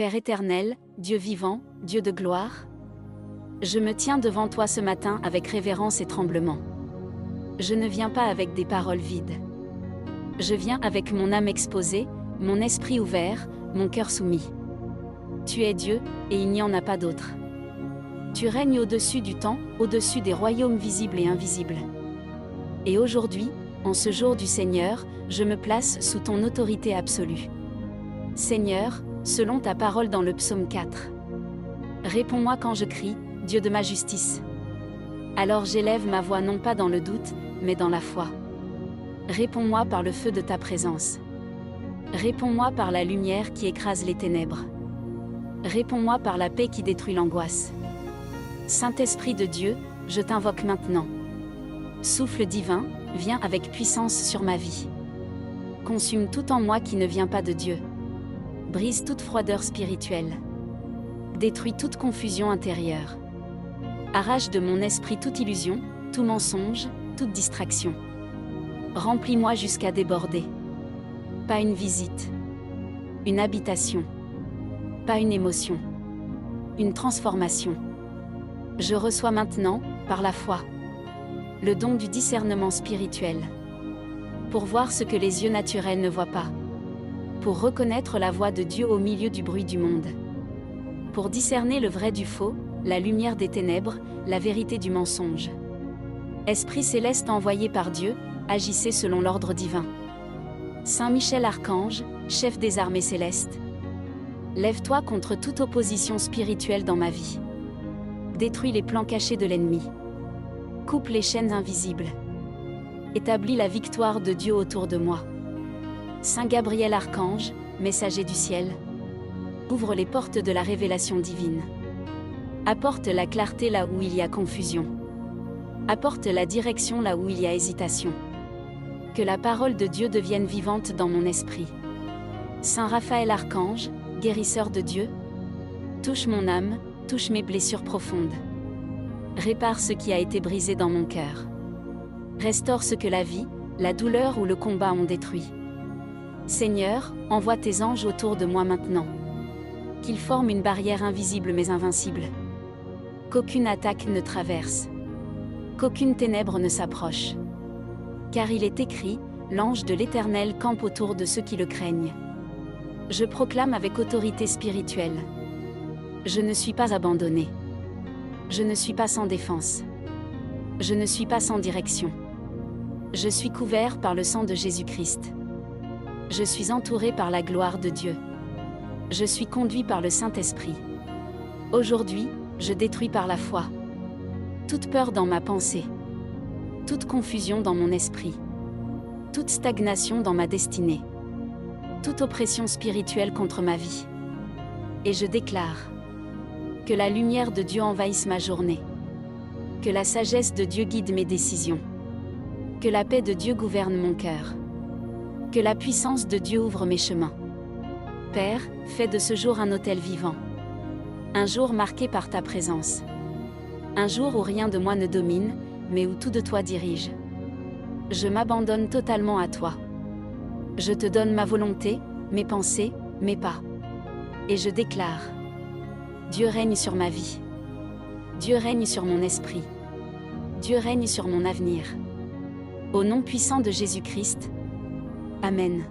Père éternel, Dieu vivant, Dieu de gloire, je me tiens devant toi ce matin avec révérence et tremblement. Je ne viens pas avec des paroles vides. Je viens avec mon âme exposée, mon esprit ouvert, mon cœur soumis. Tu es Dieu, et il n'y en a pas d'autre. Tu règnes au-dessus du temps, au-dessus des royaumes visibles et invisibles. Et aujourd'hui, en ce jour du Seigneur, je me place sous ton autorité absolue. Seigneur, selon ta parole dans le psaume 4. Réponds-moi quand je crie, Dieu de ma justice. Alors j'élève ma voix non pas dans le doute, mais dans la foi. Réponds-moi par le feu de ta présence. Réponds-moi par la lumière qui écrase les ténèbres. Réponds-moi par la paix qui détruit l'angoisse. Saint-Esprit de Dieu, je t'invoque maintenant. Souffle divin, viens avec puissance sur ma vie. Consume tout en moi qui ne vient pas de Dieu. Brise toute froideur spirituelle. Détruis toute confusion intérieure. Arrache de mon esprit toute illusion, tout mensonge, toute distraction. Remplis-moi jusqu'à déborder. Pas une visite. Une habitation. Pas une émotion. Une transformation. Je reçois maintenant, par la foi, le don du discernement spirituel. Pour voir ce que les yeux naturels ne voient pas. Pour reconnaître la voix de Dieu au milieu du bruit du monde. Pour discerner le vrai du faux, la lumière des ténèbres, la vérité du mensonge. Esprit céleste envoyé par Dieu, agissez selon l'ordre divin. Saint Michel Archange, chef des armées célestes. Lève-toi contre toute opposition spirituelle dans ma vie. Détruis les plans cachés de l'ennemi. Coupe les chaînes invisibles. Établis la victoire de Dieu autour de moi. Saint Gabriel Archange, messager du ciel. Ouvre les portes de la révélation divine. Apporte la clarté là où il y a confusion. Apporte la direction là où il y a hésitation. Que la parole de Dieu devienne vivante dans mon esprit. Saint Raphaël Archange, guérisseur de Dieu. Touche mon âme, touche mes blessures profondes. Répare ce qui a été brisé dans mon cœur. Restaure ce que la vie, la douleur ou le combat ont détruit. Seigneur, envoie tes anges autour de moi maintenant. Qu'ils forment une barrière invisible mais invincible. Qu'aucune attaque ne traverse. Qu'aucune ténèbre ne s'approche. Car il est écrit, l'ange de l'Éternel campe autour de ceux qui le craignent. Je proclame avec autorité spirituelle. Je ne suis pas abandonné. Je ne suis pas sans défense. Je ne suis pas sans direction. Je suis couvert par le sang de Jésus-Christ. Je suis entouré par la gloire de Dieu. Je suis conduit par le Saint-Esprit. Aujourd'hui, je détruis par la foi toute peur dans ma pensée, toute confusion dans mon esprit, toute stagnation dans ma destinée, toute oppression spirituelle contre ma vie. Et je déclare que la lumière de Dieu envahisse ma journée, que la sagesse de Dieu guide mes décisions, que la paix de Dieu gouverne mon cœur, que la puissance de Dieu ouvre mes chemins. Père, fais de ce jour un autel vivant, un jour marqué par ta présence, un jour où rien de moi ne domine, mais où tout de toi dirige. Je m'abandonne totalement à toi. Je te donne ma volonté, mes pensées, mes pas. Et je déclare: Dieu règne sur ma vie. Dieu règne sur mon esprit. Dieu règne sur mon avenir. Au nom puissant de Jésus-Christ. Amen.